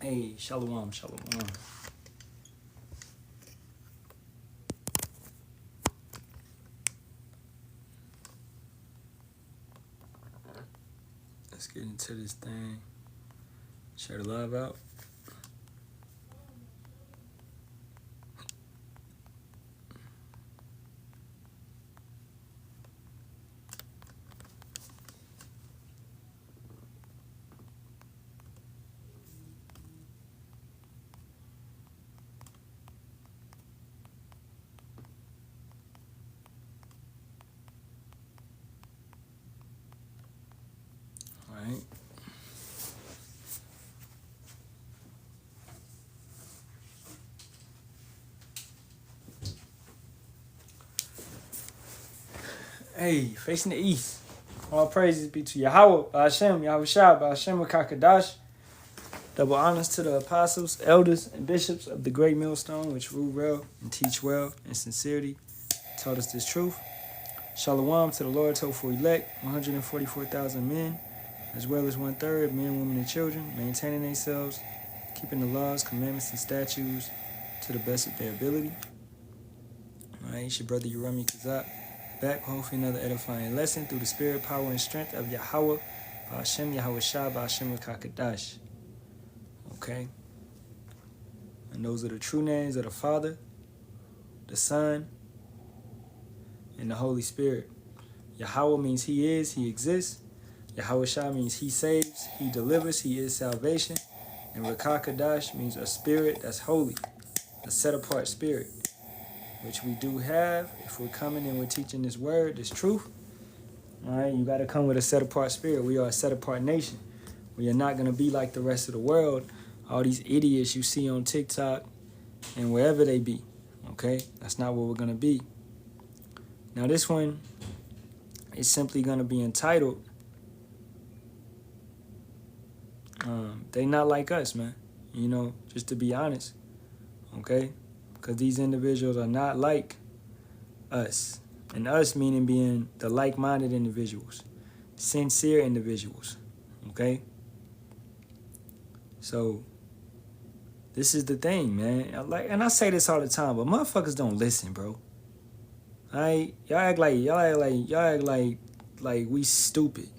Hey, shalom, shalom. Let's get into this thing. Share the live out. All right. Hey, facing the east. All praises be to Yahweh, Hashem, Yahweh Shah, Hashem Kakadash. Double honors to the apostles, elders, and bishops of the great millstone, which rule well and teach well in sincerity, taught us this truth. Shalawam to the Lord's hopeful elect, 144,000 men, as well as 1/3 men, women, and children, maintaining themselves, keeping the laws, commandments, and statutes to the best of their ability. All right, it's your brother Yerami Kazak, back hopefully another edifying lesson through the spirit, power, and strength of Yahweh, Hashem, Yahweh Shah, Hashem Kakadash. Okay? And those are the true names of the Father, the Son, and the Holy Spirit. Yahweh means He is, He exists. Yahweh Shah means He saves, He delivers, He is salvation. And Rakakadash means a spirit that's holy, a set-apart spirit, which we do have if we're coming and we're teaching this word, this truth. All right, you got to come with a set-apart spirit. We are a set-apart nation. We are not going to be like the rest of the world, all these idiots you see on TikTok and wherever they be. Okay, that's not what we're going to be. Now, this one is simply going to be entitled, They Not Like Us, man. You know, just to be honest. Okay? Because these individuals are not like us. And us meaning being the like-minded individuals, sincere individuals. Okay? So, this is the thing, man. And I say this all the time, but motherfuckers don't listen, bro. Alright? Y'all act like we stupid.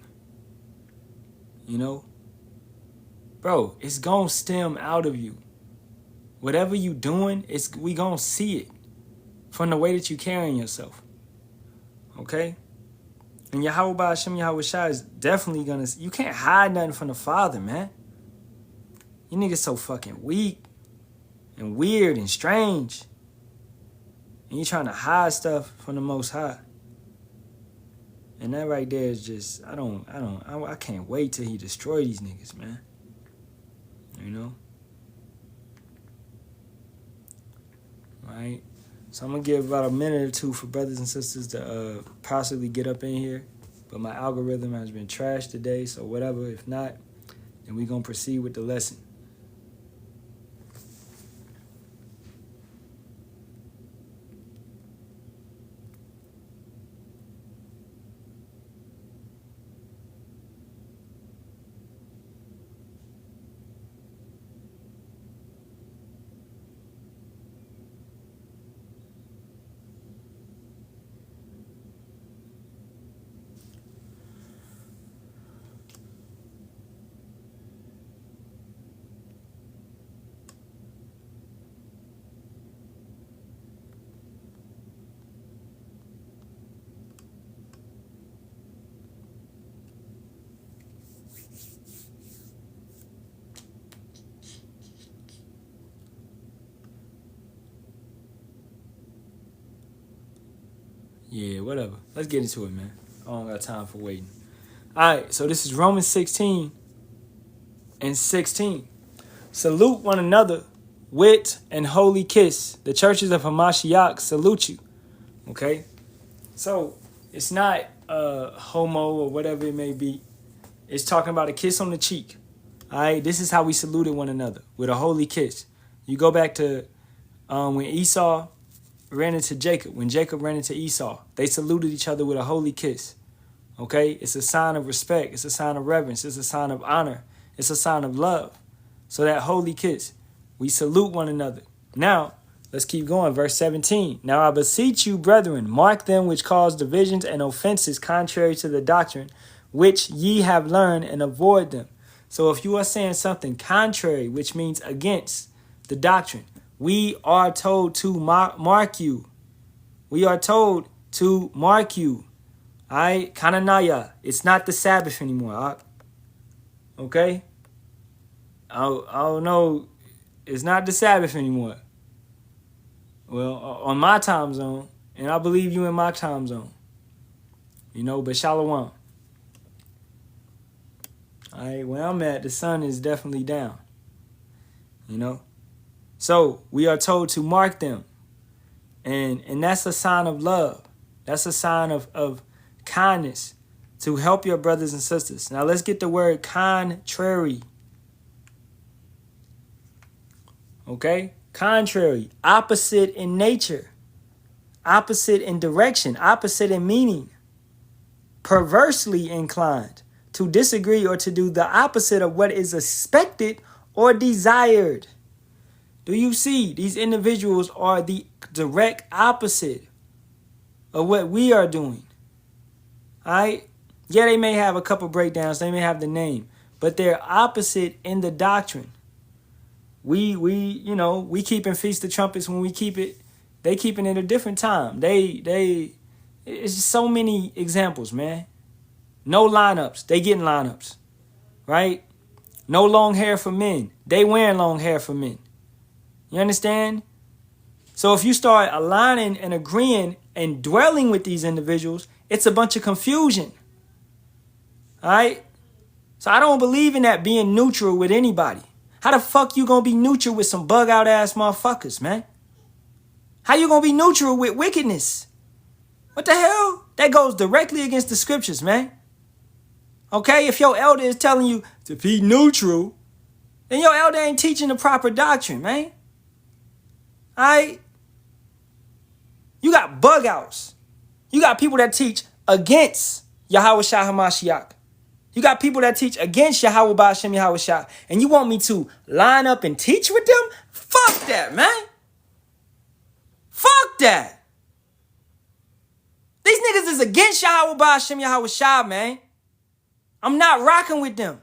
You know? Bro, it's gonna stem out of you. Whatever you doing, we gonna see it from the way that you carrying yourself. Okay? And Yahweh Hashem Yahweh Shah is definitely gonna, you can't hide nothing from the Father, man. You niggas so fucking weak and weird and strange. And you trying to hide stuff from the Most High. And that right there is just, I can't wait till He destroy these niggas, man. You know? Right? So I'm going to give about a minute or two for brothers and sisters to possibly get up in here. But my algorithm has been trashed today, so whatever. If not, then we're going to proceed with the lesson. Yeah, whatever. Let's get into it, man. I don't got time for waiting. All right, so this is Romans 16 and 16. Salute one another with an holy kiss. The churches of Hamashiach salute you. Okay? So, it's not homo or whatever it may be. It's talking about a kiss on the cheek. All right? This is how we saluted one another, with a holy kiss. You go back to when Esau ran into Jacob. When Jacob ran into Esau, they saluted each other with a holy kiss. Okay? It's a sign of respect. It's a sign of reverence. It's a sign of honor. It's a sign of love. So that holy kiss, we salute one another. Now, let's keep going. Verse 17. Now I beseech you, brethren, mark them which cause divisions and offenses contrary to the doctrine, which ye have learned, and avoid them. So if you are saying something contrary, which means against the doctrine, we are told to mark you. We are told to mark you. Kananaya. It's not the Sabbath anymore. Okay? I don't know. It's not the Sabbath anymore. Well, on my time zone, and I believe you in my time zone. But Shalawam. Where I'm at, the sun is definitely down. So we are told to mark them. And that's a sign of love. That's a sign of kindness to help your brothers and sisters. Now let's get the word contrary. Okay? Contrary. Opposite in nature. Opposite in direction. Opposite in meaning. Perversely inclined. To disagree or to do the opposite of what is expected or desired. Do you see? These individuals are the direct opposite of what we are doing. Alright? Yeah, they may have a couple breakdowns. They may have the name. But they're opposite in the doctrine. We keeping Feast of Trumpets when we keep it. They keeping it a different time. It's just so many examples, man. No lineups. They getting lineups. Right? No long hair for men. They wearing long hair for men. You understand? So if you start aligning and agreeing and dwelling with these individuals, it's a bunch of confusion. All right? So I don't believe in that being neutral with anybody. How the fuck you gonna be neutral with some bug out ass motherfuckers, man? How you gonna be neutral with wickedness? What the hell? That goes directly against the scriptures, man. Okay? If your elder is telling you to be neutral, then your elder ain't teaching the proper doctrine, man. Alright? You got bug outs. You got people that teach against Yahweh Shah HaMashiach. You got people that teach against Yahweh Ba'ashem Yahweh Shah. And you want me to line up and teach with them? Fuck that, man. Fuck that. These niggas is against Yahweh Ba'ashem Yahweh Shah, man. I'm not rocking with them.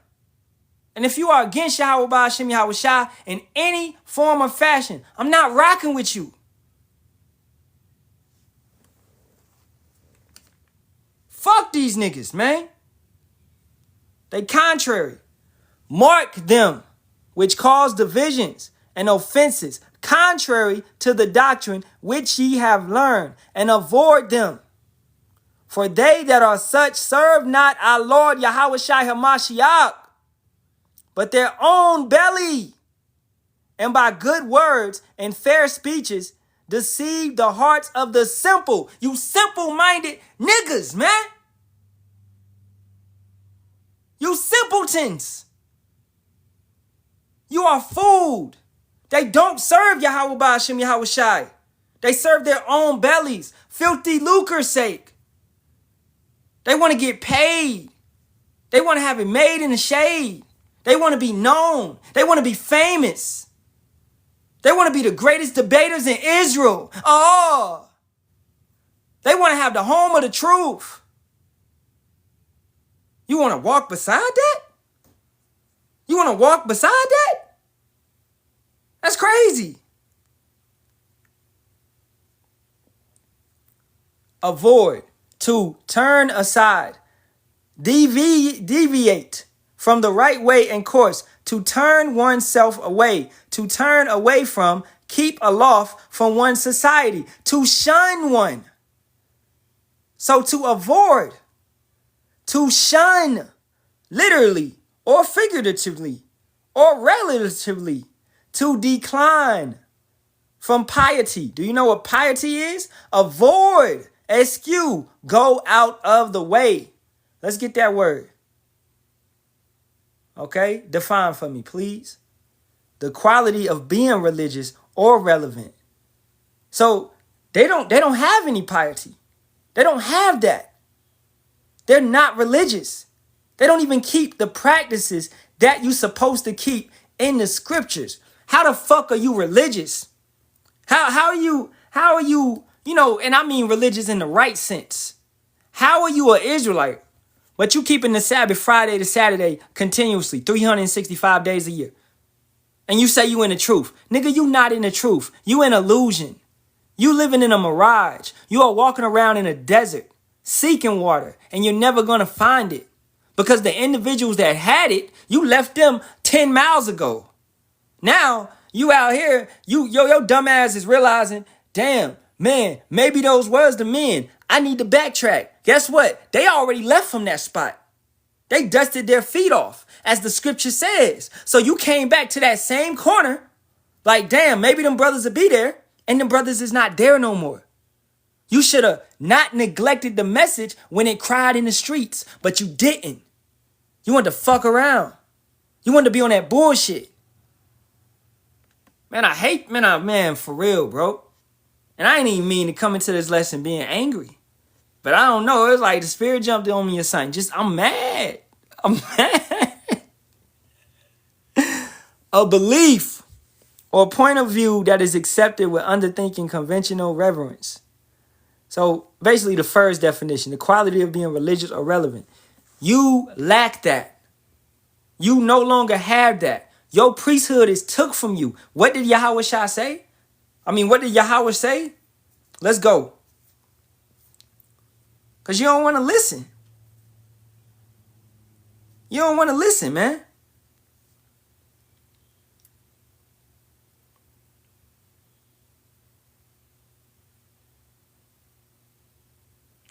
And if you are against Yahweh Ba'ashem Yahweh Shah in any form or fashion, I'm not rocking with you. Fuck these niggas, man. They contrary. Mark them, which cause divisions and offenses, contrary to the doctrine which ye have learned, and avoid them. For they that are such serve not our Lord Yahweh Shai HaMashiach, but their own belly, and by good words and fair speeches deceive the hearts of the simple. You simple-minded niggas, man. You simpletons. You are fooled. They don't serve Yahweh Ba'ashem Yahweh Shai. They serve their own bellies, filthy lucre's sake. They want to get paid. They want to have it made in the shade. They want to be known. They want to be famous. They want to be the greatest debaters in Israel. Oh, they want to have the home of the truth. You want to walk beside that? You want to walk beside that? That's crazy. Avoid, to turn aside, deviate from the right way and course, to turn oneself away, to turn away from, keep aloft from one's society, to shun one. So to avoid, to shun, literally or figuratively or relatively, to decline from piety. Do you know what piety is? Avoid, eschew, go out of the way. Let's get that word. Okay, define for me, please. The quality of being religious or relevant. So they don't have any piety. They don't have that. They're not religious. They don't even keep the practices that you're supposed to keep in the scriptures. How the fuck are you religious? How are you, and I mean religious in the right sense. How are you an Israelite, but you keeping the Sabbath Friday to Saturday continuously, 365 days a year? And you say you in the truth. Nigga, you not in the truth. You in illusion. You living in a mirage. You are walking around in a desert, seeking water, and you're never gonna find it. Because the individuals that had it, you left them 10 miles ago. Now, you out here, your dumb ass is realizing, damn, man, maybe those was the men. I need to backtrack. Guess what? They already left from that spot. They dusted their feet off, as the scripture says. So you came back to that same corner, like, damn, maybe them brothers will be there, and them brothers is not there no more. You should have not neglected the message when it cried in the streets, but you didn't. You wanted to fuck around. You wanted to be on that bullshit. Man, I hate, man, for real, bro. And I ain't even mean to come into this lesson being angry. But I don't know. It's like the spirit jumped on me or something. I'm mad. I'm mad. A belief or point of view that is accepted with underthinking conventional reverence. So basically the first definition, the quality of being religious or relevant. You lack that. You no longer have that. Your priesthood is took from you. What did Yahweh Shah say? What did Yahweh say? Let's go. Because you don't want to listen. You don't want to listen, man.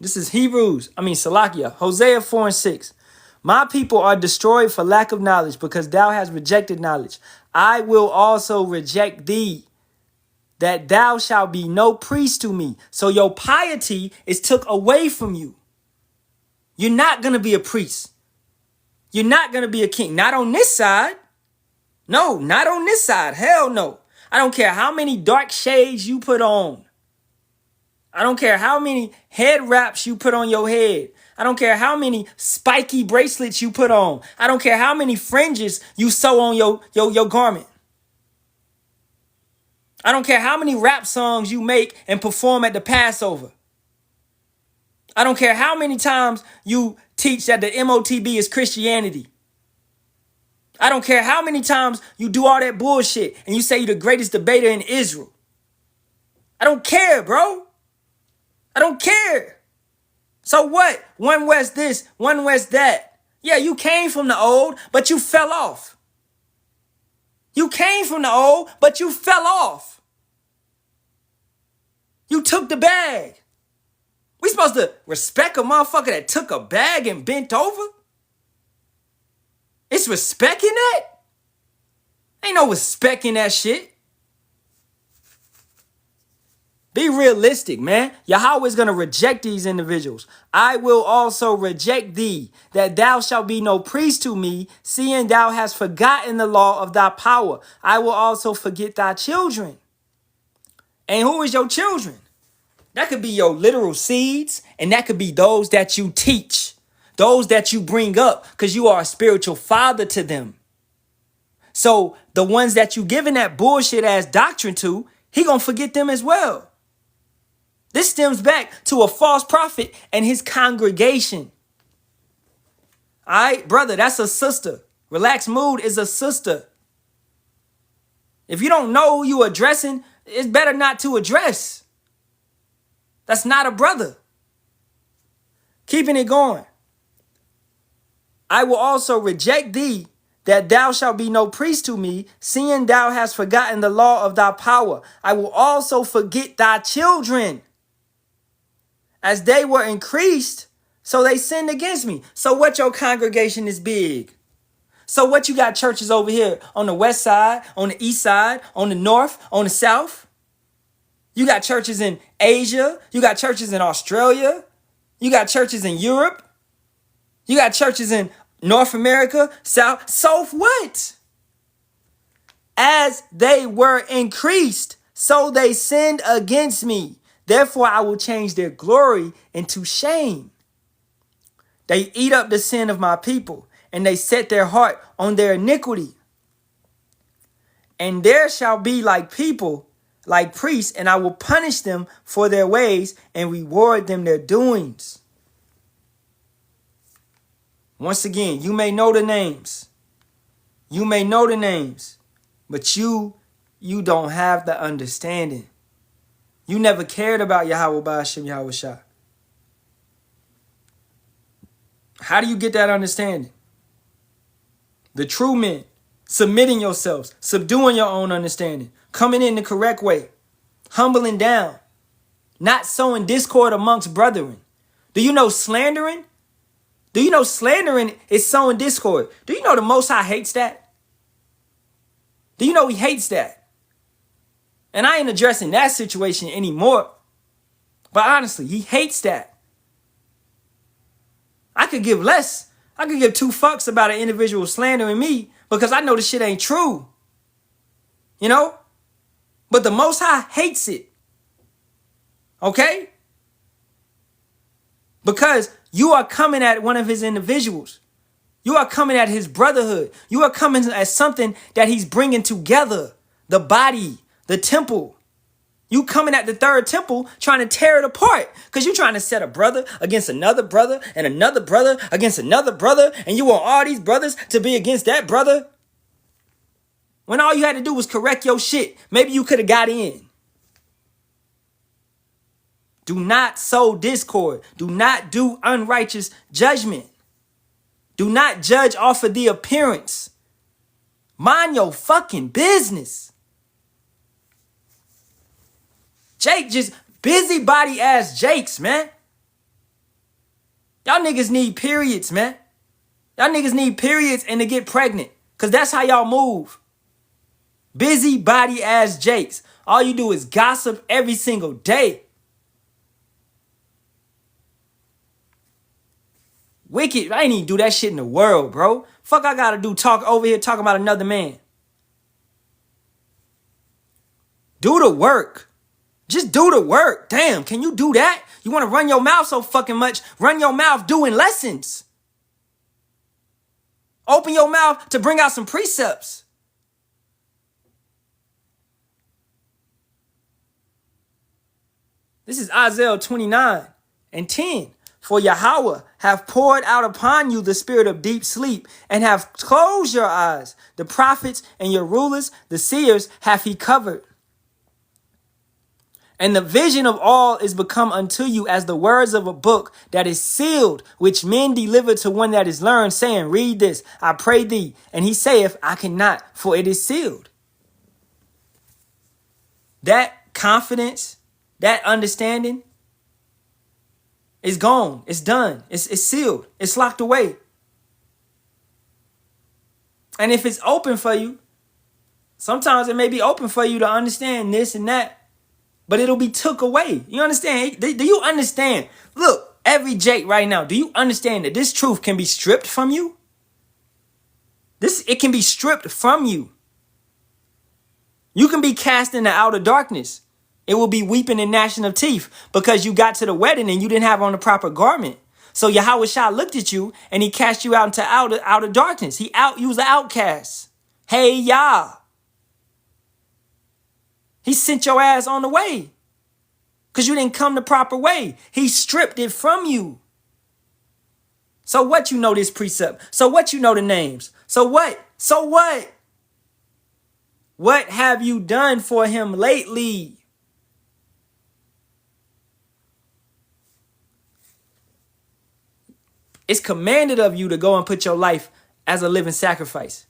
This is Salakia, Hosea 4:6. My people are destroyed for lack of knowledge, because thou hast rejected knowledge. I will also reject thee, that thou shalt be no priest to me. So your piety is took away from you. You're not going to be a priest. You're not going to be a king. Not on this side. No, not on this side. Hell no. I don't care how many dark shades you put on. I don't care how many head wraps you put on your head. I don't care how many spiky bracelets you put on. I don't care how many fringes you sew on your garment. I don't care how many rap songs you make and perform at the Passover. I don't care how many times you teach that the MOTB is Christianity. I don't care how many times you do all that bullshit and you say you're the greatest debater in Israel. I don't care, bro. I don't care. So what? One West this, one West that. Yeah, you came from the old, but you fell off. You came from the old, but you fell off. You took the bag. We supposed to respect a motherfucker that took a bag and bent over? It's respecting that? Ain't no respecting that shit. Be realistic, man. Yahweh is going to reject these individuals. I will also reject thee, that thou shalt be no priest to me, seeing thou hast forgotten the law of thy power. I will also forget thy children. And who is your children? That could be your literal seeds, and that could be those that you teach, those that you bring up, because you are a spiritual father to them. So the ones that you giving that bullshit ass doctrine to, he gonna forget them as well. This stems back to a false prophet and his congregation. All right, brother, that's a sister. Relaxed mood is a sister. If you don't know who you addressing, it's better not to address. That's not a brother. Keeping it going. I will also reject thee, that thou shalt be no priest to me, seeing thou hast forgotten the law of thy power. I will also forget thy children. As they were increased, so they sinned against me. So what, your congregation is big? So what, you got churches over here on the west side, on the east side, on the north, on the south? You got churches in Asia. You got churches in Australia. You got churches in Europe. You got churches in North America, South. So what? As they were increased, so they sinned against me. Therefore, I will change their glory into shame. They eat up the sin of my people, and they set their heart on their iniquity. And there shall be like people, like priests, and I will punish them for their ways and reward them their doings. Once again, you may know the names. You may know the names, but you don't have the understanding. You never cared about Yahweh Ba'ashem Yahweh Shah. How do you get that understanding? The true men, submitting yourselves, subduing your own understanding, coming in the correct way, humbling down, not sowing discord amongst brethren. Do you know slandering? Do you know slandering is sowing discord? Do you know the Most High hates that? Do you know he hates that? And I ain't addressing that situation anymore. But honestly, he hates that. I could give less. I could give 2 fucks about an individual slandering me because I know the shit ain't true. You know? But the Most High hates it. Okay? Because you are coming at one of his individuals. You are coming at his brotherhood. You are coming at something that he's bringing together. The body, the temple. You coming at the third temple trying to tear it apart because you're trying to set a brother against another brother and another brother against another brother, and you want all these brothers to be against that brother. When all you had to do was correct your shit, maybe you could have got in. Do not sow discord. Do not do unrighteous judgment. Do not judge off of the appearance. Mind your fucking business. Jake just busybody ass Jakes, man. Y'all niggas need periods, man. Y'all niggas need periods and to get pregnant. Because that's how y'all move. Busybody ass Jakes. All you do is gossip every single day. Wicked. I ain't even do that shit in the world, bro. Fuck I gotta do talk over here talking about another man. Do the work. Just do the work. Damn, can you do that? You want to run your mouth so fucking much? Run your mouth doing lessons. Open your mouth to bring out some precepts. This is Isaiah 29:10. For Yahweh have poured out upon you the spirit of deep sleep and have closed your eyes. The prophets and your rulers, the seers, hath he covered. And the vision of all is become unto you as the words of a book that is sealed, which men deliver to one that is learned, saying, read this, I pray thee. And he saith, I cannot, for it is sealed. That confidence, that understanding is gone. It's done. It's sealed. It's locked away. And if it's open for you, sometimes it may be open for you to understand this and that. But it'll be took away. You understand? Do you understand? Look, every Jake right now, do you understand that this truth can be stripped from you? It can be stripped from you. You can be cast into outer darkness. It will be weeping and gnashing of teeth because you got to the wedding and you didn't have on the proper garment. So Yahweh Shah looked at you and he cast you out into outer darkness. You was the outcast. Hey, Yah. He sent your ass on the way because you didn't come the proper way. He stripped it from you. So what you know this precept? So what you know the names? So what? So what? What have you done for him lately? It's commanded of you to go and put your life as a living sacrifice.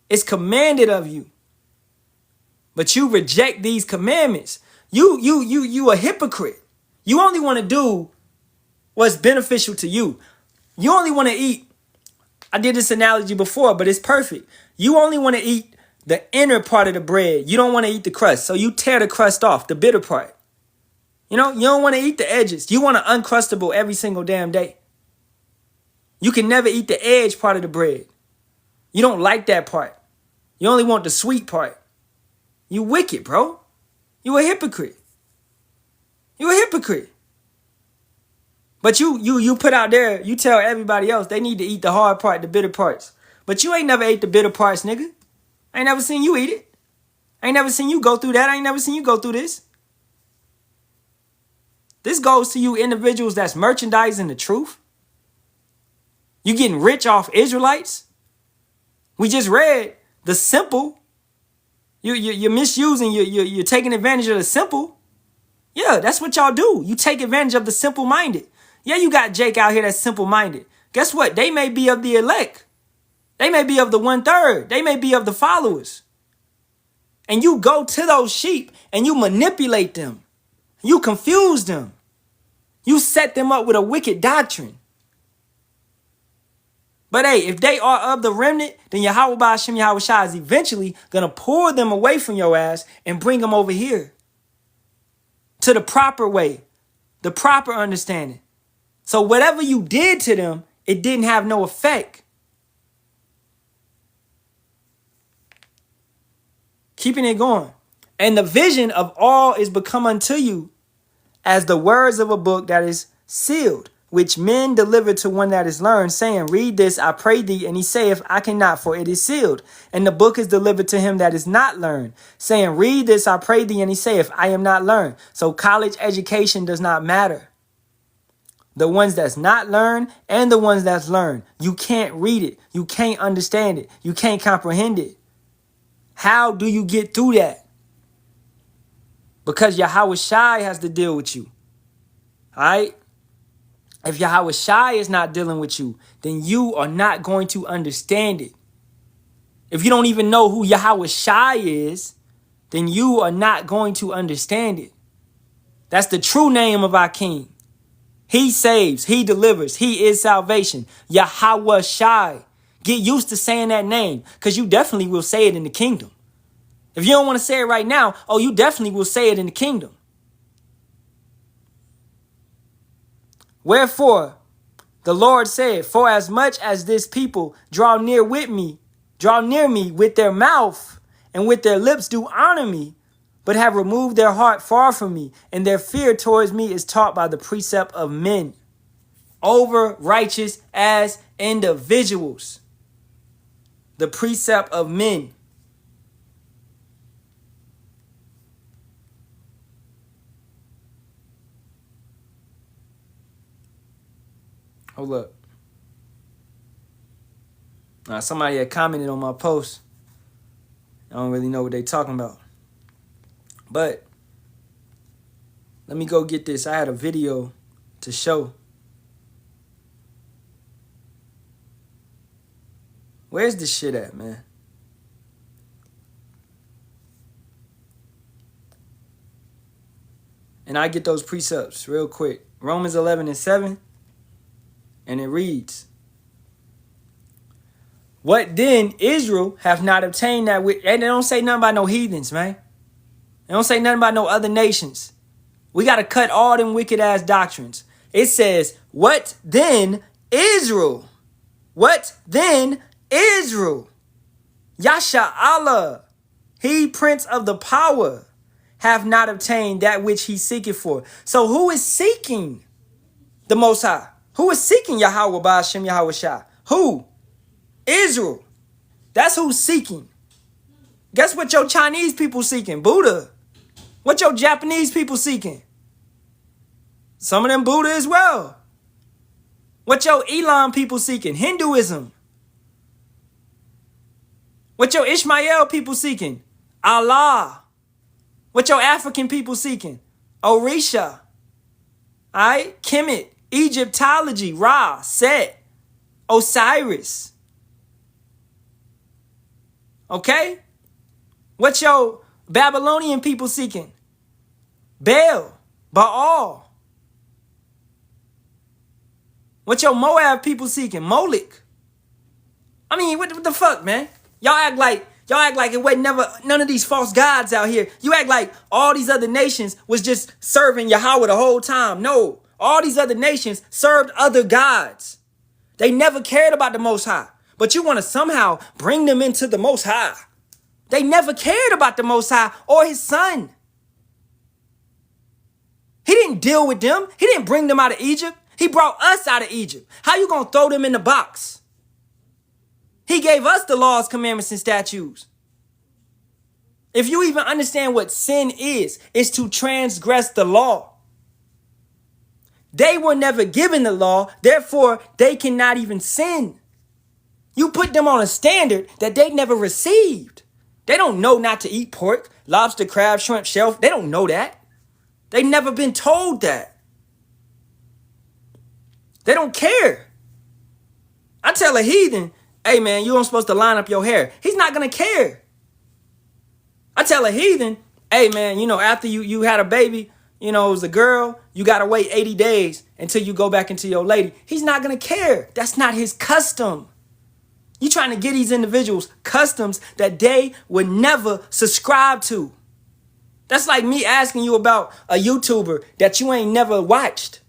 It's commanded of you. But you reject these commandments. You a hypocrite. You only want to do what's beneficial to you. You only want to eat. I did this analogy before, but it's perfect. You only want to eat the inner part of the bread. You don't want to eat the crust. So you tear the crust off, the bitter part. You know, you don't want to eat the edges. You want an Uncrustable every single damn day. You can never eat the edge part of the bread. You don't like that part. You only want the sweet part. You wicked, bro. You a hypocrite. You a hypocrite. But you put out there, you tell everybody else they need to eat the hard part, the bitter parts. But you ain't never ate the bitter parts, nigga. I ain't never seen you eat it. I ain't never seen you go through that. I ain't never seen you go through this. This goes to you individuals that's merchandising the truth. You getting rich off Israelites. We just read the simple. You're misusing, you're taking advantage of the simple. Yeah, that's what y'all do. You take advantage of the simple-minded. Yeah, you got Jake out here that's simple-minded. Guess what? They may be of the elect. They may be of the 1/3. They may be of the followers. And you go to those sheep and you manipulate them. You confuse them. You set them up with a wicked doctrine. But hey, if they are of the remnant, then Yahweh Ba'ashem Yahweh Shai is eventually going to pull them away from your ass and bring them over here to the proper way, the proper understanding. So whatever you did to them, it didn't have no effect. Keeping it going. And the vision of all is become unto you as the words of a book that is sealed, which men deliver to one that is learned, saying, read this, I pray thee. And he saith, I cannot, for it is sealed. And the book is delivered to him that is not learned, saying, read this, I pray thee. And he saith, I am not learned. So college education does not matter. The ones that's not learned and the ones that's learned, you can't read it. You can't understand it. You can't comprehend it. How do you get through that? Because Yahweh Shai has to deal with you. All right? If Yahweh Shai is not dealing with you, then you are not going to understand it. If you don't even know who Yahweh Shai is, then you are not going to understand it. That's the true name of our King. He saves, he delivers, he is salvation. Yahweh Shai. Get used to saying that name, because you definitely will say it in the kingdom. If you don't want to say it right now, oh, you definitely will say it in the kingdom. Wherefore, the Lord said, for as much as this people draw near me with their mouth and with their lips do honor me, but have removed their heart far from me, and their fear towards me is taught by the precept of men, over righteous as individuals. The precept of men. Hold up. Now, somebody had commented on my post. I don't really know what they talking about. But let me go get this. I had a video to show. Where's this shit at, man? And I get those precepts real quick. Romans 11:7. And it reads, what then Israel have not obtained that which, and they don't say nothing about no heathens, man. They don't say nothing about no other nations. We got to cut all them wicked ass doctrines. It says, what then Israel? What then Israel? Yasharahla, he prince of the power, have not obtained that which he seeketh for. So who is seeking the Most High? Who is seeking Yahweh Ba'ashem Yahweh Shai? Who? Israel. That's who's seeking. Guess what your Chinese people seeking? Buddha. What your Japanese people seeking? Some of them Buddha as well. What your Elam people seeking? Hinduism. What your Ishmael people seeking? Allah. What your African people seeking? Orisha. Alright? Kemet. Egyptology. Ra. Set. Osiris. Okay? What your Babylonian people seeking? Baal. Baal. What your Moab people seeking? Moloch. I mean, what the fuck, man? Y'all act like it wasn't never none of these false gods out here. You act like all these other nations was just serving Yahweh the whole time. No, all these other nations served other gods. They never cared about the Most High. But you want to somehow bring them into the Most High. They never cared about the Most High or his son. He didn't deal with them. He didn't bring them out of Egypt. He brought us out of Egypt. How you going to throw them in the box? He gave us the laws, commandments, and statutes. If you even understand what sin is, it's to transgress the law. They were never given the law, therefore they cannot even sin. You put them on a standard that they never received. They don't know not to eat pork, lobster, crab, shrimp, shellfish. They don't know that. They never been told that. They don't care. I tell a heathen, hey man, you aren't supposed to line up your hair. He's not going to care. I tell a heathen, hey man, after you had a baby, it was a girl, you got to wait 80 days until you go back into your lady. He's not going to care. That's not his custom. You trying to get these individuals customs that they would never subscribe to. That's like me asking you about a YouTuber that you ain't never watched.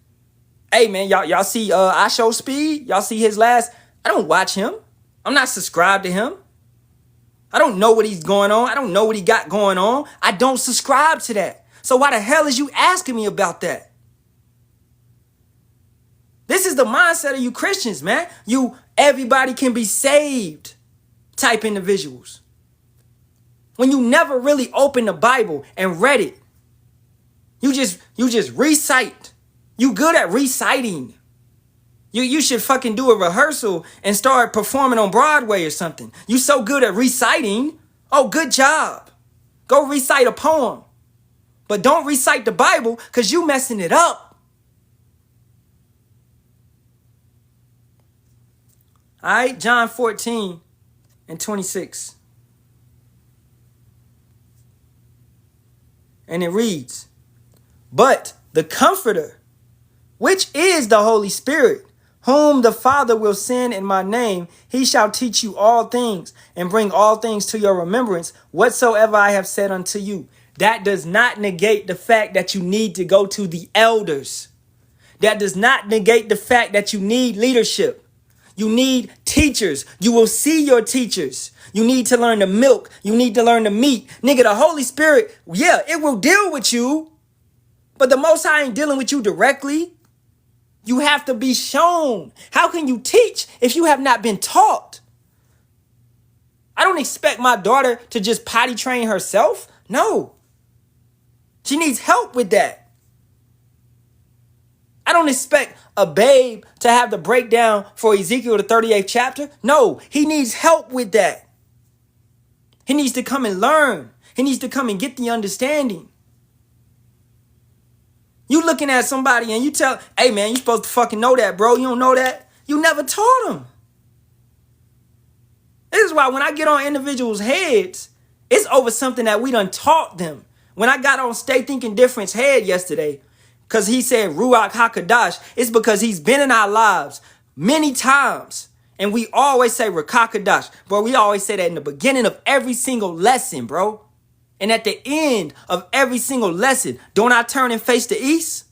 Hey man, y'all see I Show Speed? Y'all see his last? I don't watch him. I'm not subscribed to him. I don't know what he's going on. I don't know what he got going on. I don't subscribe to that. So why the hell is you asking me about that? This is the mindset of you Christians, man. You everybody can be saved type individuals. When you never really opened the Bible and read it. You just recite. You good at reciting. You should fucking do a rehearsal and start performing on Broadway or something. You so good at reciting. Oh, good job. Go recite a poem. But don't recite the Bible because you messing it up. All right, John 14 and 26. And it reads, but the Comforter, which is the Holy Spirit, whom the Father will send in my name, he shall teach you all things and bring all things to your remembrance, whatsoever I have said unto you. That does not negate the fact that you need to go to the elders. That does not negate the fact that you need leadership. You need teachers. You will see your teachers. You need to learn the milk. You need to learn the meat. Nigga, the Holy Spirit, yeah, it will deal with you. But the Most High ain't dealing with you directly. You have to be shown. How can you teach if you have not been taught? I don't expect my daughter to just potty train herself. No. She needs help with that. I don't expect a babe to have the breakdown for Ezekiel, the 38th chapter. No, he needs help with that. He needs to come and learn. He needs to come and get the understanding. You looking at somebody and you tell, hey man, you supposed to fucking know that, bro. You don't know that. You never taught them. This is why when I get on individuals' heads, it's over something that we done taught them. When I got on Stay Thinking Different's head yesterday, because he said Ruach HaKadosh, it's because he's been in our lives many times. And we always say Ruach HaKadosh. Bro, we always say that in the beginning of every single lesson, bro. And at the end of every single lesson, don't I turn and face the east?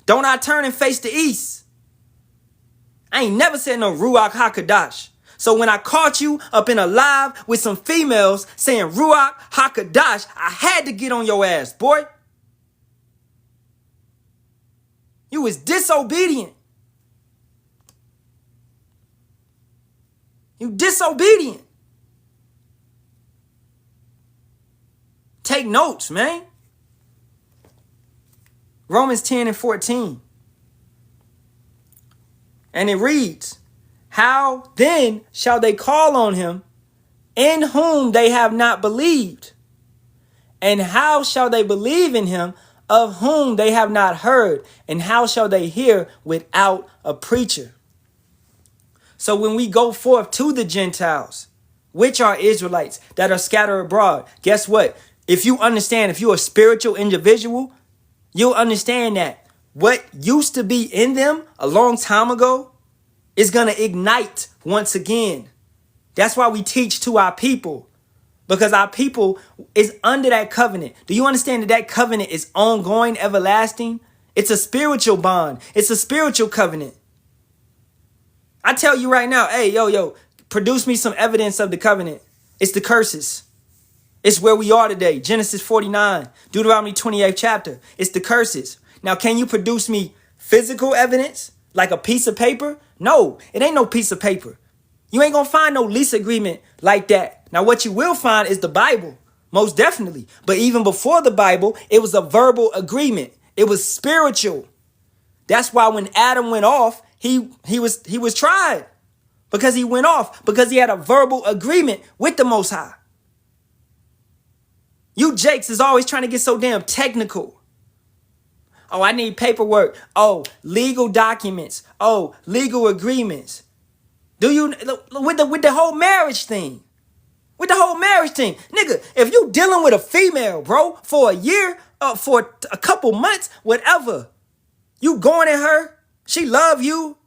Don't I turn and face the east? I ain't never said no Ruach HaKadosh. So when I caught you up in a live with some females saying Ruach HaKadosh, I had to get on your ass, boy. You was disobedient. You disobedient. Take notes, man. Romans 10 and 14. And it reads, how then shall they call on him in whom they have not believed? And how shall they believe in him of whom they have not heard? And how shall they hear without a preacher? So when we go forth to the Gentiles, which are Israelites that are scattered abroad, guess what? If you understand, if you're a spiritual individual, you'll understand that what used to be in them a long time ago is going to ignite once again. That's why we teach to our people, because our people is under that covenant. Do you understand that that covenant is ongoing, everlasting? It's a spiritual bond. It's a spiritual covenant. I tell you right now, hey, yo, produce me some evidence of the covenant. It's the curses. It's where we are today. Genesis 49, Deuteronomy 28th chapter. It's the curses. Now, can you produce me physical evidence like a piece of paper? No, it ain't no piece of paper. You ain't going to find no lease agreement like that. Now, what you will find is the Bible. Most definitely. But even before the Bible, it was a verbal agreement. It was spiritual. That's why when Adam went off, he was tried. Because he went off. Because he had a verbal agreement with the Most High. You Jakes is always trying to get so damn technical. Oh, I need paperwork. Oh, legal documents. Oh, legal agreements. Do you with the whole marriage thing? With the whole marriage thing, nigga, if you dealing with a female, bro, for a year, for a couple months, whatever, you going at her, she love you,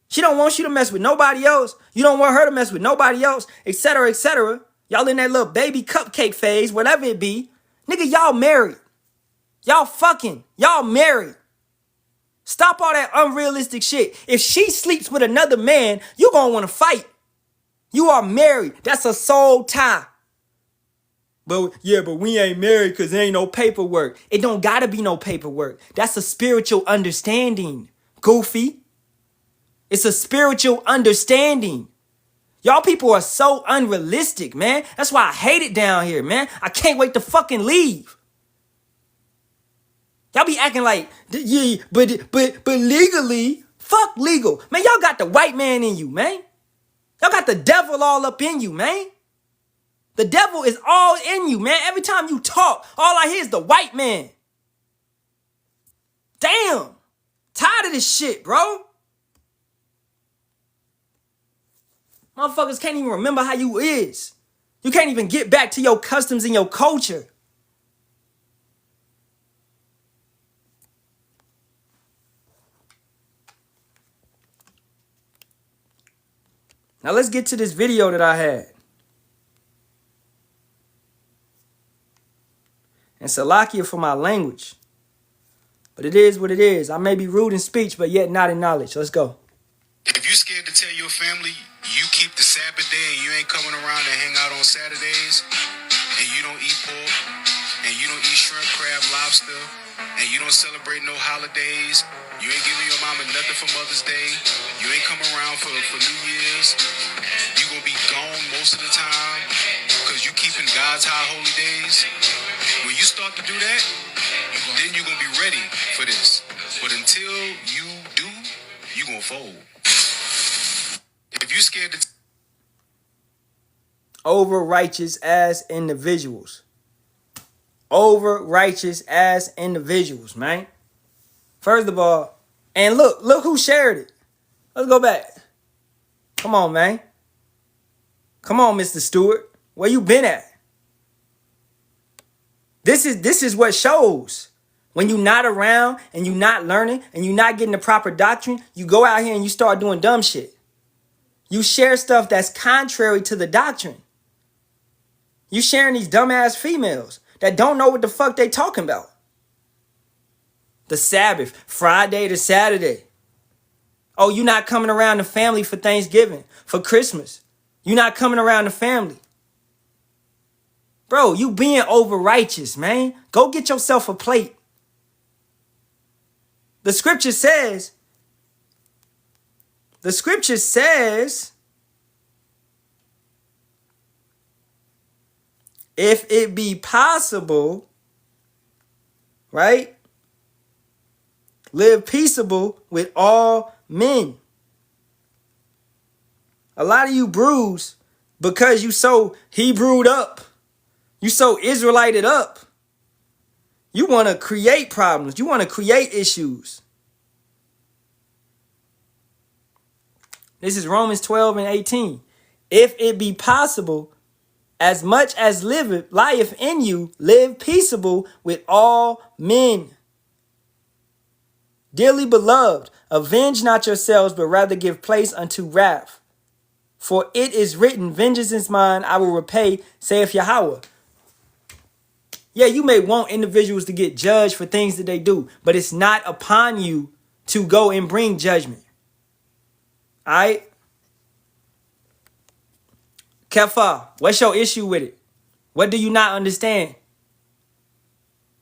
she don't want you to mess with nobody else, you don't want her to mess with nobody else, etc., etc. Y'all in that little baby cupcake phase, whatever it be, nigga, y'all married, y'all fucking, y'all married. Stop all that unrealistic shit. If she sleeps with another man, you gonna want to fight. You are married. That's a soul tie. But we ain't married because there ain't no paperwork. It don't gotta be no paperwork. That's a spiritual understanding, goofy. It's a spiritual understanding. Y'all people are so unrealistic, man. That's why I hate it down here, man. I can't wait to fucking leave. Y'all be acting like, yeah, but legally, fuck legal. Man, y'all got the white man in you, man. Y'all got the devil all up in you, man. The devil is all in you, man. Every time you talk, all I hear is the white man. Damn. Tired of this shit, bro. Motherfuckers can't even remember how you is. You can't even get back to your customs and your culture. Now let's get to this video that I had. And Salakia for my language. But it is what it is. I may be rude in speech, but yet not in knowledge. Let's go. If you're scared to tell your family you keep the Sabbath day and you ain't coming around and hang out on Saturdays, and you don't eat pork, and you don't eat shrimp, crab, lobster, and you don't celebrate no holidays, you ain't giving your mama nothing for Mother's Day, you ain't coming around for New Year's, you gonna be gone most of the time because you keeping God's high holy days. When you start to do that, then you're gonna be ready for this. But until you do, you gonna fold. If you scared to over righteous as individuals. Over righteous as individuals, man. First of all, and look who shared it. Let's go back. Come on, man. Come on, Mr. Stewart. Where you been at? This is what shows. When you're not around and you're not learning and you're not getting the proper doctrine, you go out here and you start doing dumb shit. You share stuff that's contrary to the doctrine. You sharing these dumbass females that don't know what the fuck they talking about. The Sabbath, Friday to Saturday. Oh, you not coming around the family for Thanksgiving, for Christmas. You not coming around the family. Bro, you being over righteous, man. Go get yourself a plate. The scripture says, if it be possible, right? Live peaceable with all men. A lot of you bruise because you so Hebrewed up. You so Israelited up. You want to create problems. You want to create issues. This is Romans 12 and 18. If it be possible, as much as lieth in you, live peaceable with all men. Dearly beloved, avenge not yourselves, but rather give place unto wrath. For it is written, vengeance is mine, I will repay, saith Yahweh. Yeah, you may want individuals to get judged for things that they do, but it's not upon you to go and bring judgment. All right? Kefa, what's your issue with it? What do you not understand?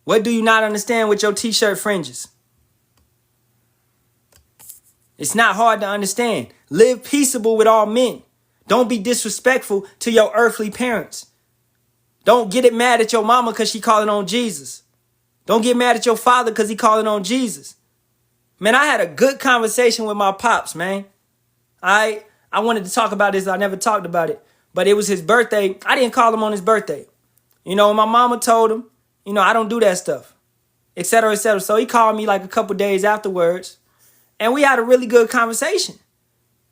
What do you not understand with your t-shirt fringes? It's not hard to understand. Live peaceable with all men. Don't be disrespectful to your earthly parents. Don't get it mad at your mama because she calling on Jesus. Don't get mad at your father because he calling on Jesus. Man, I had a good conversation with my pops, man. I wanted to talk about this. I never talked about it. But it was his birthday. I didn't call him on his birthday. You know, my mama told him, you know, I don't do that stuff, et cetera, et cetera. So he called me like a couple days afterwards. And we had a really good conversation.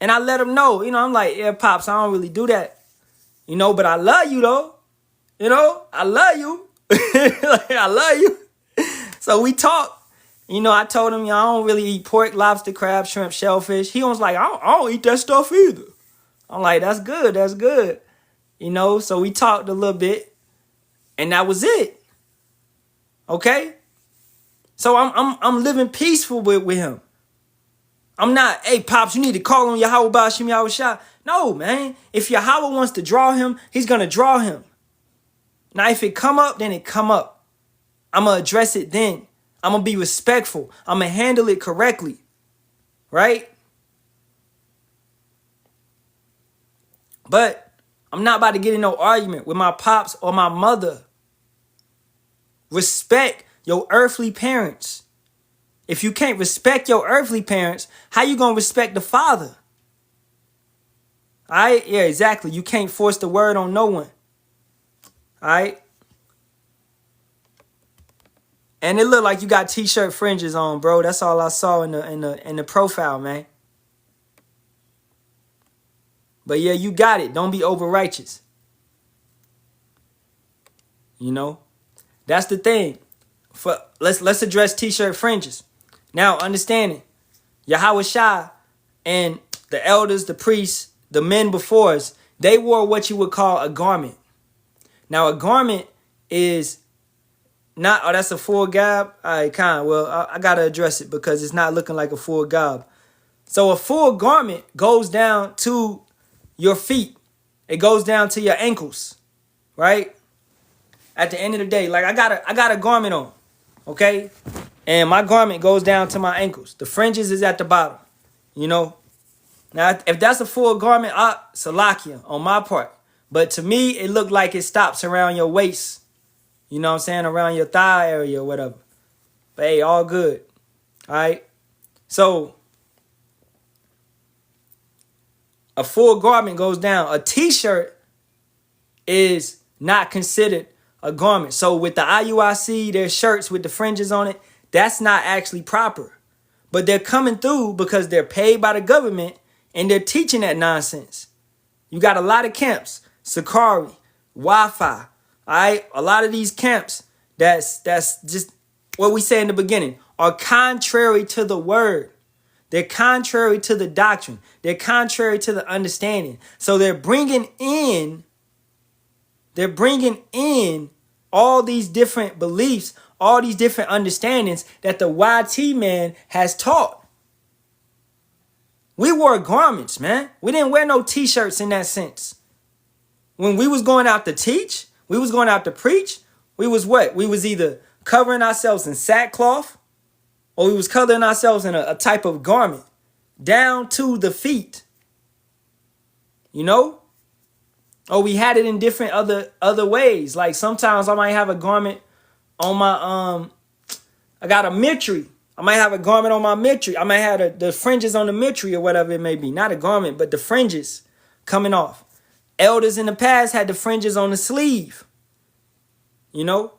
And I let him know, you know, I'm like, yeah, Pops, I don't really do that. You know, but I love you, though. You know, I love you. Like, I love you. So we talked. You know, I told him, you know, I don't really eat pork, lobster, crab, shrimp, shellfish. He was like, I don't eat that stuff either. I'm like, that's good. That's good. You know, so we talked a little bit. And that was it. Okay? So I'm living peaceful with him. I'm not, hey, Pops, you need to call on Yahweh Ba'Shem Yahweh Shah. No, man. If Yahweh wants to draw him, he's going to draw him. Now, if it come up, then it come up. I'm going to address it then. I'm going to be respectful. I'm going to handle it correctly. Right? But I'm not about to get in no argument with my pops or my mother. Respect your earthly parents. If you can't respect your earthly parents, how you going to respect the Father? All right? Yeah, exactly. You can't force the word on no one. All right? And it looked like you got t-shirt fringes on, bro. That's all I saw in the profile, man. But yeah, you got it. Don't be over righteous. You know? That's the thing. Let's address t-shirt fringes. Now, understanding, Yahweh Shah and the elders, the priests, the men before us, they wore what you would call a garment. Now, a garment is not, oh, that's a full gob? All right, well, I got to address it because it's not looking like a full gob. So a full garment goes down to your feet. It goes down to your ankles, right? At the end of the day, like I got a garment on, okay? And my garment goes down to my ankles. The fringes is at the bottom, you know? Now, if that's a full garment, salakia on my part. But to me, it looked like it stops around your waist. You know what I'm saying? Around your thigh area or whatever. But hey, all good. All right? So, a full garment goes down. A t-shirt is not considered a garment. So, with the IUIC, their shirts with the fringes on it, that's not actually proper. But they're coming through because they're paid by the government and they're teaching that nonsense. You got a lot of camps, Sakari, Wi-Fi, all right? A lot of these camps that's just what we say in the beginning are contrary to the word. They're contrary to the doctrine. They're contrary to the understanding. So they're bringing in all these different beliefs, all these different understandings that the YT man has taught. We wore garments, man. We didn't wear no t-shirts in that sense. When we was going out to teach, we was going out to preach, we was what? We was either covering ourselves in sackcloth or we was covering ourselves in a type of garment down to the feet. You know? Or we had it in different other ways. Like sometimes I might have a garment on my, I got a mitri. I might have a garment on my mitri. I might have the fringes on the mitri or whatever it may be. Not a garment, but the fringes coming off. Elders in the past had the fringes on the sleeve. You know?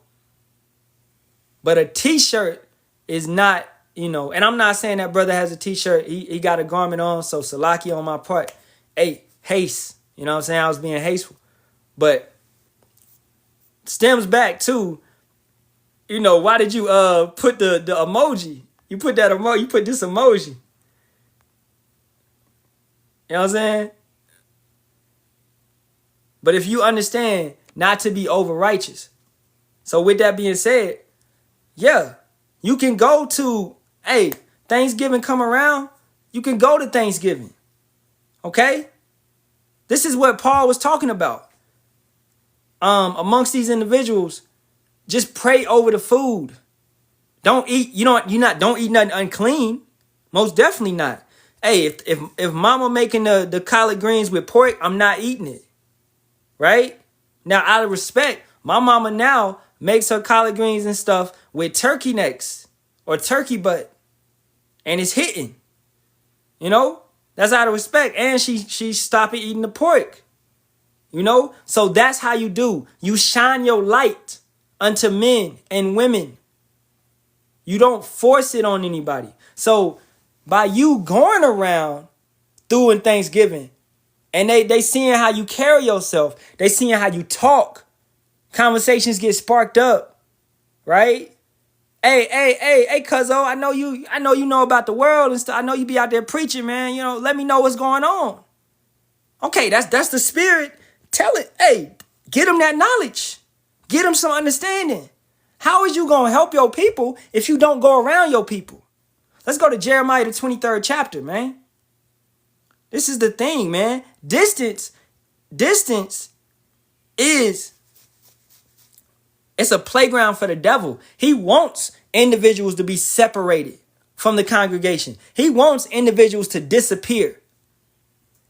But a t-shirt is not, you know, and I'm not saying that brother has a t-shirt. He got a garment on, so salaki on my part. Hey, haste. You know what I'm saying? I was being hasteful. But stems back to, you know, why did you put the emoji? You put that emoji, you put this emoji. You know what I'm saying? But if you understand not to be over righteous. So with that being said, yeah, you can go to, hey, Thanksgiving come around, you can go to Thanksgiving. Okay? This is what Paul was talking about. Amongst these individuals, just pray over the food. Don't eat, don't eat nothing unclean. Most definitely not. Hey, if mama making the collard greens with pork, I'm not eating it. Right? Now, out of respect, My mama now makes her collard greens and stuff with turkey necks or turkey butt. And it's hitting. You know? That's out of respect. And she stopped eating the pork. You know? So that's how you do. You shine your light unto men and women. You don't force it on anybody. So by you going around doing Thanksgiving and they seeing how you carry yourself, they seeing how you talk, conversations get sparked up, right? Hey, cuzzo, I know you know about the world and stuff. I know you be out there preaching, man. You know, let me know what's going on. Okay, that's the spirit. Tell it. Hey, get them that knowledge. Get them some understanding. How is you going to help your people if you don't go around your people? Let's go to Jeremiah, the 23rd chapter, man. This is the thing, man. Distance is, it's a playground for the devil. He wants individuals to be separated from the congregation. He wants individuals to disappear.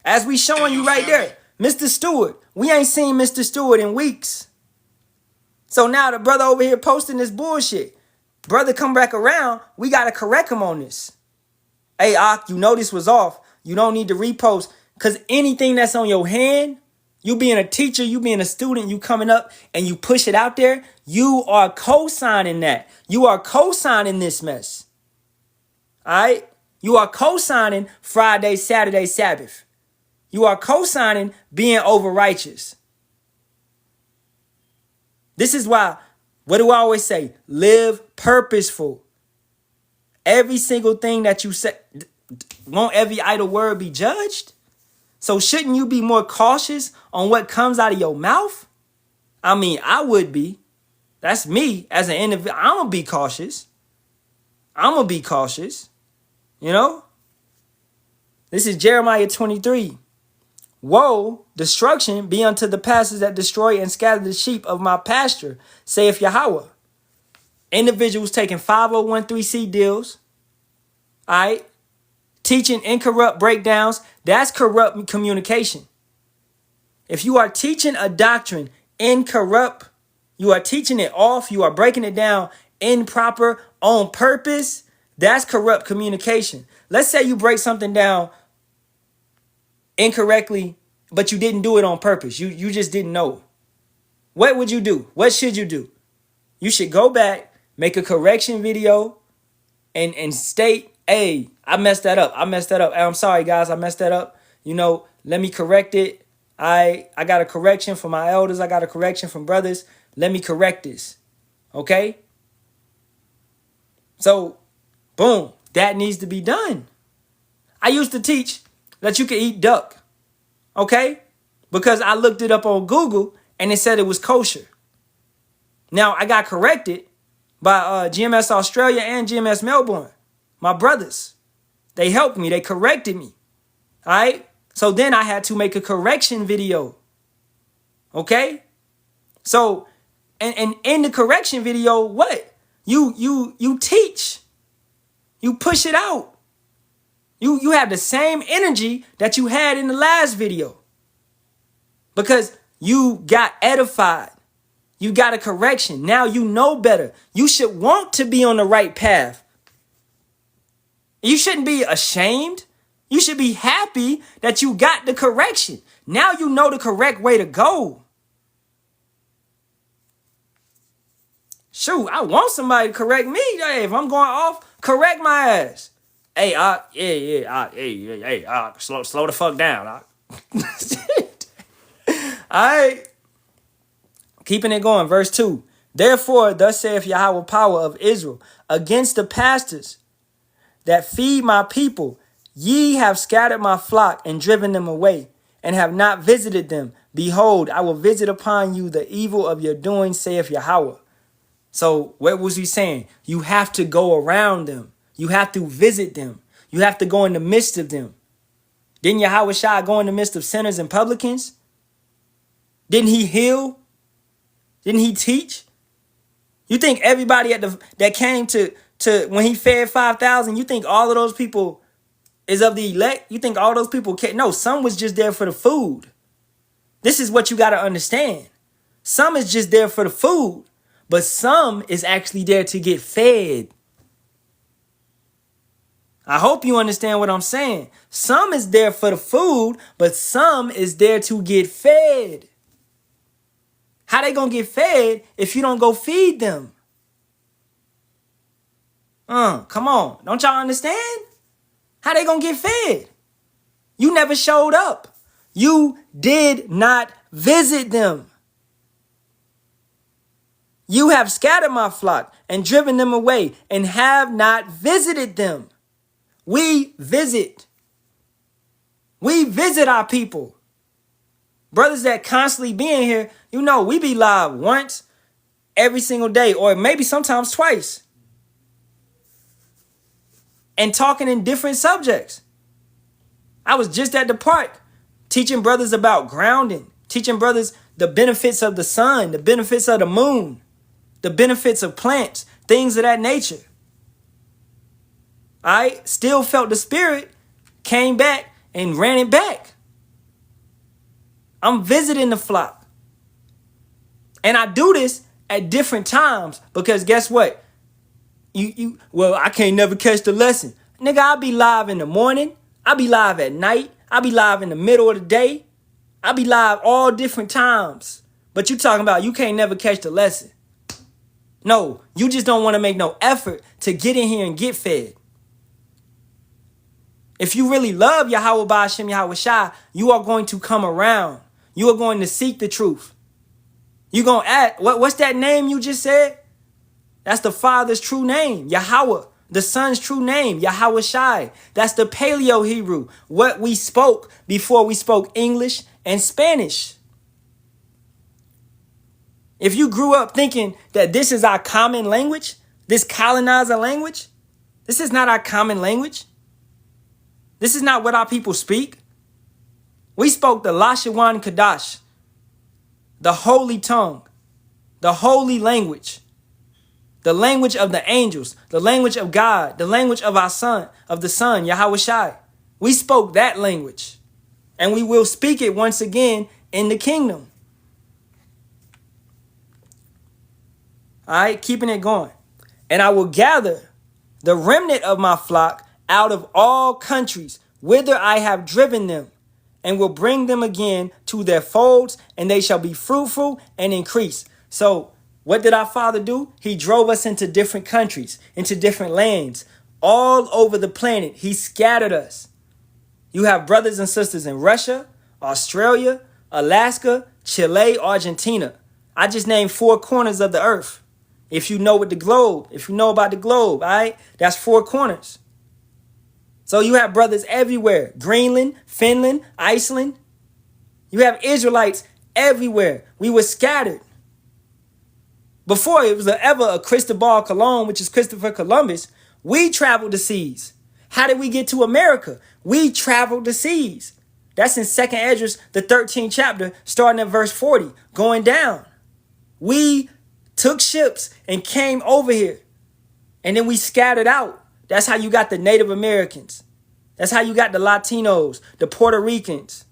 As we showing you right there, Mr. Stewart, we ain't seen Mr. Stewart in weeks. So now the brother over here posting this bullshit. Brother come back around, we got to correct him on this. Hey, Ak, you know this was off. You don't need to repost. Because anything that's on your hand, you being a teacher, you being a student, you coming up and you push it out there, you are co-signing that. You are co-signing this mess. All right? You are co-signing Friday, Saturday, Sabbath. You are co-signing being over righteous. This is why, what do I always say? Live purposeful. Every single thing that you say, won't every idle word be judged? So shouldn't you be more cautious on what comes out of your mouth? I mean, I would be. That's me as an individual. I'm going to be cautious. You know? This is Jeremiah 23. Woe, destruction be unto the pastors that destroy and scatter the sheep of my pasture, saith Yahweh. Individuals taking 501(c) deals, all right, teaching incorrupt breakdowns, that's corrupt communication. If you are teaching a doctrine incorrupt, you are teaching it off, you are breaking it down improper, on purpose, that's corrupt communication. Let's say you break something down incorrectly, but you didn't do it on purpose. You just didn't know. What would you do? What should you do? You should go back, make a correction video, and state, hey, I messed that up. Hey, I'm sorry, guys, I messed that up. You know, let me correct it. I got a correction from my elders. I got a correction from brothers. Let me correct this. Okay? So, boom, that needs to be done. I used to teach that you could eat duck, okay? Because I looked it up on Google and it said it was kosher. Now, I got corrected by GMS Australia and GMS Melbourne, my brothers. They helped me. They corrected me, all right? So then I had to make a correction video, okay? So, and in the correction video, what? You teach. You push it out. You have the same energy that you had in the last video. Because you got edified. You got a correction. Now you know better. You should want to be on the right path. You shouldn't be ashamed. You should be happy that you got the correction. Now you know the correct way to go. Shoot, I want somebody to correct me. Hey, if I'm going off, correct my ass. Hey, slow the fuck down. All right. Keeping it going. Verse 2. Therefore, thus saith Yahweh power of Israel, against the pastors that feed my people, ye have scattered my flock and driven them away, and have not visited them. Behold, I will visit upon you the evil of your doing, saith Yahweh. So what was he saying? You have to go around them. You have to visit them. You have to go in the midst of them. Didn't Yahweh Shai go in the midst of sinners and publicans? Didn't he heal? Didn't he teach? You think everybody that came to when he fed 5,000, you think all of those people is of the elect? You think all those people can't? No, some was just there for the food. This is what you got to understand. Some is just there for the food, but some is actually there to get fed. I hope you understand what I'm saying. Some is there for the food, but some is there to get fed. How they gonna get fed if you don't go feed them? Come on. Don't y'all understand? How they gonna get fed? You never showed up. You did not visit them. You have scattered my flock and driven them away and have not visited them. We visit. We visit our people. Brothers that constantly being here, you know, we be live once every single day, or maybe sometimes twice, and talking in different subjects. I was just at the park teaching brothers about grounding, teaching brothers the benefits of the sun, the benefits of the moon, the benefits of plants, things of that nature. I still felt the spirit, came back and ran it back. I'm visiting the flock. And I do this at different times because guess what? Well, I can't never catch the lesson. Nigga, I'll be live in the morning. I'll be live at night. I'll be live in the middle of the day. I'll be live all different times. But you talking about you can't never catch the lesson. No, you just don't want to make no effort to get in here and get fed. If you really love Yahweh Ba'ashem Yahweh Shai, you are going to come around. You are going to seek the truth. You're going to act. What's that name you just said? That's the Father's true name, Yahweh. The Son's true name, Yahweh Shai. That's the Paleo Hebrew. What we spoke before we spoke English and Spanish. If you grew up thinking that this is our common language, this colonizer language, this is not our common language. This is not what our people speak. We spoke the Lashawan Kadash, the holy tongue, the holy language, the language of the angels, the language of God, the language of our son, of the Son, Yahweh Shai. We spoke that language, and we will speak it once again in the kingdom. All right, keeping it going. And I will gather the remnant of my flock out of all countries whither I have driven them, and will bring them again to their folds, and they shall be fruitful and increase. So what did our Father do? He drove us into different countries, into different lands, all over the planet. He scattered us. You have brothers and sisters in Russia, Australia, Alaska, Chile, Argentina. I just named 4 corners of the earth. If you know what the globe, if you know about the globe, all right, that's 4 corners. So you have brothers everywhere. Greenland, Finland, Iceland. You have Israelites everywhere. We were scattered. Before it was ever a Cristobal Colon, which is Christopher Columbus, we traveled the seas. How did we get to America? We traveled the seas. That's in 2nd Esdras, the 13th chapter, starting at verse 40, going down. We took ships and came over here. And then we scattered out. That's how you got the Native Americans. That's how you got the Latinos, the Puerto Ricans.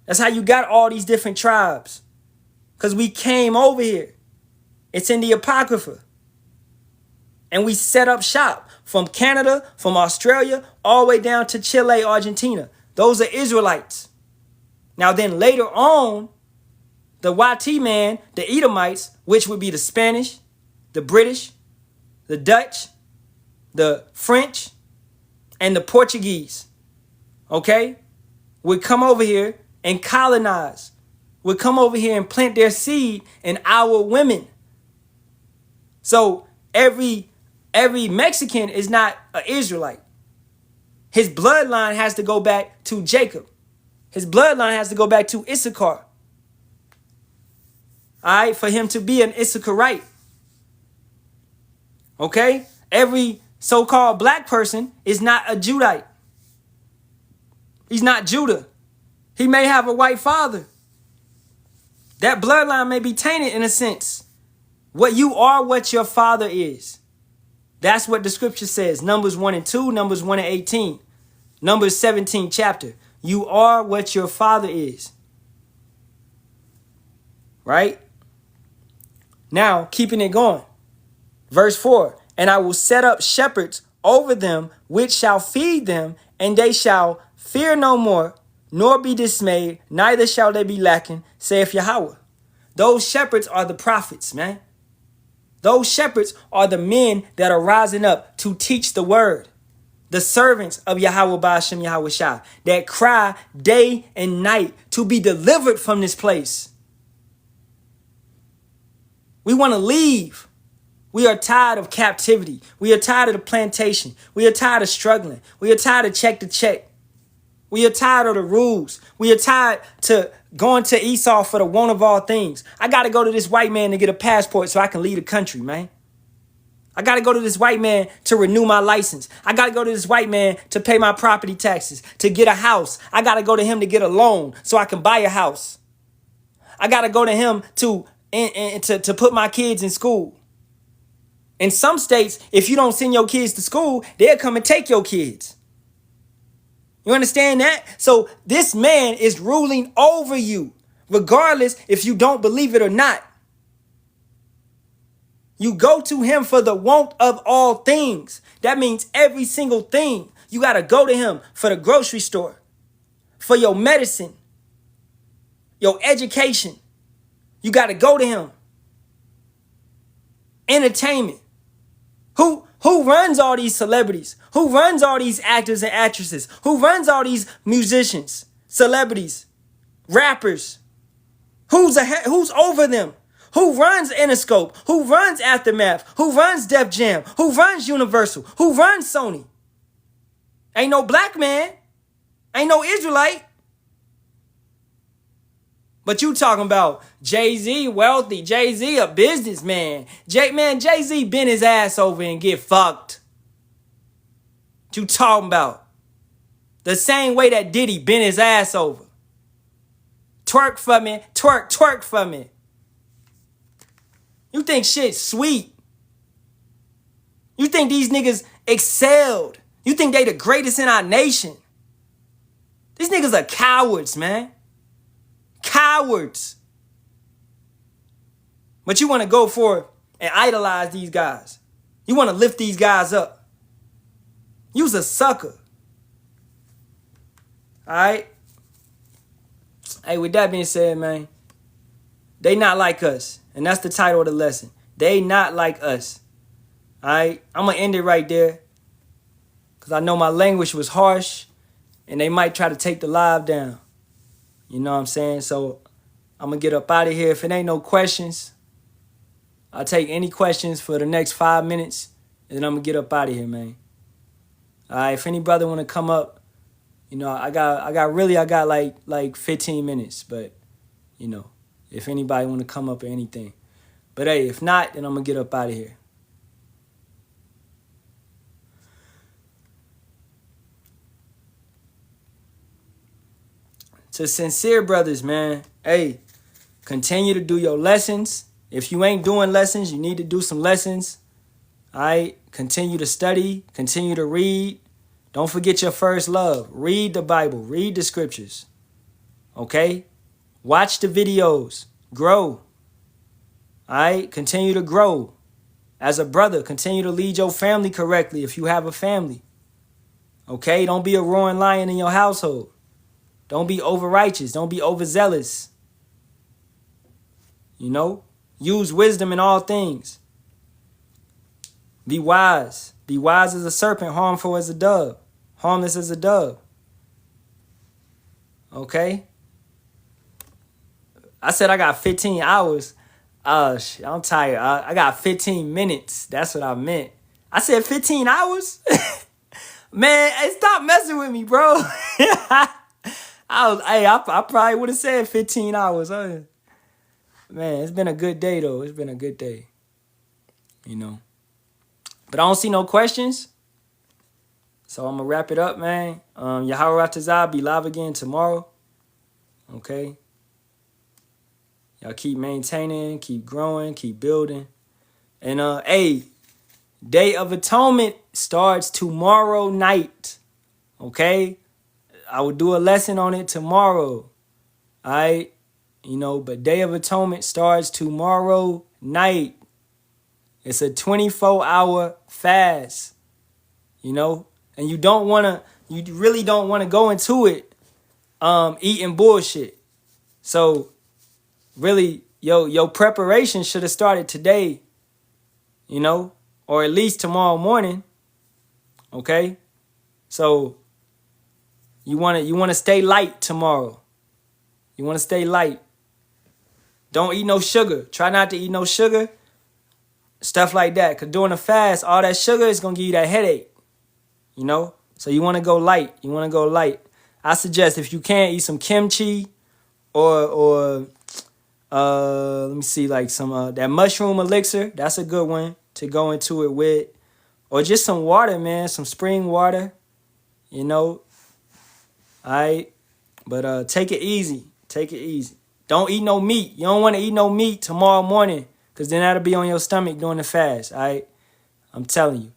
That's how you got all these different tribes. Because we came over here. It's in the Apocrypha. And we set up shop from Canada, from Australia, all the way down to Chile, Argentina. Those are Israelites. Now then later on, the YT man, the Edomites, which would be the Spanish, the British, the Dutch, the French, and the Portuguese, okay, would come over here and colonize, would come over here and plant their seed in our women. So every Mexican is not an Israelite. His bloodline has to go back to Jacob. His bloodline has to go back to Issachar. All right, for him to be an Issacharite. Okay? Every so-called black person is not a Judite. He's not Judah. He may have a white father. That bloodline may be tainted in a sense. What you are, what your father is. That's what the scripture says. Numbers 1 and 2, Numbers 1 and 18. Numbers 17 chapter. You are what your father is. Right? Now, keeping it going. Verse 4, and I will set up shepherds over them, which shall feed them, and they shall fear no more, nor be dismayed, neither shall they be lacking, saith Yahweh. Those shepherds are the prophets, man. Those shepherds are the men that are rising up to teach the word. The servants of Yahweh Ba'ashem Yahweh Shai that cry day and night to be delivered from this place. We want to leave. We are tired of captivity. We are tired of the plantation. We are tired of struggling. We are tired of check to check. We are tired of the rules. We are tired to going to Esau for the want of all things. I got to go to this white man to get a passport so I can leave the country, man. I got to go to this white man to renew my license. I got to go to this white man to pay my property taxes, to get a house. I got to go to him to get a loan so I can buy a house. I got to go to him to put my kids in school. In some states, if you don't send your kids to school, they'll come and take your kids. You understand that? So this man is ruling over you, regardless if you don't believe it or not. You go to him for the want of all things. That means every single thing. You got to go to him for the grocery store, for your medicine, your education. You got to go to him. Entertainment. Who runs all these celebrities? Who runs all these actors and actresses? Who runs all these musicians, celebrities, rappers? Who's over them? Who runs Interscope? Who runs Aftermath? Who runs Def Jam? Who runs Universal? Who runs Sony? Ain't no black man. Ain't no Israelite. But you talking about Jay-Z wealthy, Jay-Z a businessman. Jay-Z bend his ass over and get fucked. What you talking about? The same way that Diddy bent his ass over. Twerk for me, twerk for me. You think shit's sweet. You think these niggas excelled. You think they the greatest in our nation. These niggas are cowards, man. Cowards. But you want to go for and idolize these guys. You want to lift these guys up. You's a sucker. All right? Hey, with that being said, man, they not like us. And that's the title of the lesson. They not like us. All right? I'm going to end it right there. Because I know my language was harsh. And they might try to take the live down. You know what I'm saying? So I'm going to get up out of here. If it ain't no questions, I'll take any questions for the next 5 minutes. And then I'm going to get up out of here, man. All right, if any brother want to come up, you know, I got like 15 minutes. But, you know, if anybody want to come up or anything. But, hey, if not, then I'm going to get up out of here. To sincere brothers, man, hey, continue to do your lessons. If you ain't doing lessons, you need to do some lessons. All right, continue to study, continue to read. Don't forget your first love. Read the Bible, read the scriptures. Okay? Watch the videos, grow. All right, continue to grow. As a brother, continue to lead your family correctly if you have a family. Okay, don't be a roaring lion in your household. Don't be over-righteous. Don't be overzealous. You know? Use wisdom in all things. Be wise. Be wise as a serpent, harmful as a dove. Harmless as a dove. Okay? I said I got 15 hours. Shit, I'm tired. I got 15 minutes. That's what I meant. I said 15 hours? Man, hey, stop messing with me, bro. I probably would have said 15 hours. Man, it's been a good day, though. It's been a good day. You know. But I don't see no questions. So I'm going to wrap it up, man. Yahweh Ratazah be live again tomorrow. Okay. Y'all keep maintaining, keep growing, keep building. And, hey, Day of Atonement starts tomorrow night. Okay. I will do a lesson on it tomorrow. All right. you know, but Day of Atonement starts tomorrow night. It's a 24-hour fast, you know, and you really don't want to go into it eating bullshit. So really, your preparation should have started today, you know, or at least tomorrow morning. Okay? So you want to stay light tomorrow. You want to stay light. Don't eat no sugar. Try not to eat no sugar. Stuff like that. Because during the fast, all that sugar is going to give you that headache. You know? So you want to go light. You want to go light. I suggest if you can, eat some kimchi or let me see, like some that mushroom elixir. That's a good one to go into it with. Or just some water, man. Some spring water. You know? All right? But take it easy. Take it easy. Don't eat no meat. You don't want to eat no meat tomorrow morning, because then that'll be on your stomach during the fast. All right? I'm telling you.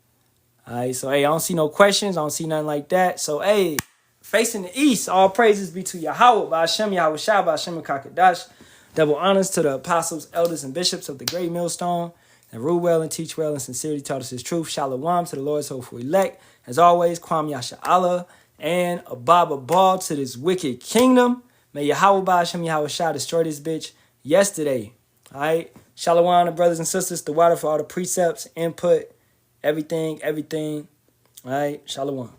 All right? So, hey, I don't see no questions. I don't see nothing like that. So, hey, facing the east, all praises be to Yahweh, Ba'ashem, Yahweh Shah, Ba'ashem, Kakadash. Double honors to the apostles, elders, and bishops of the great millstone that rule well and teach well and sincerely taught us his truth. Shalawam to the Lord's hopeful elect. As always, Shalawam Yasharahla and a Baba Ball to this wicked kingdom. May Yahweh Ba'ashem, Yahweh Shah destroy this bitch yesterday. All right? Shalawam to brothers and sisters, the water for all the precepts, input, everything. All right? Shalawam.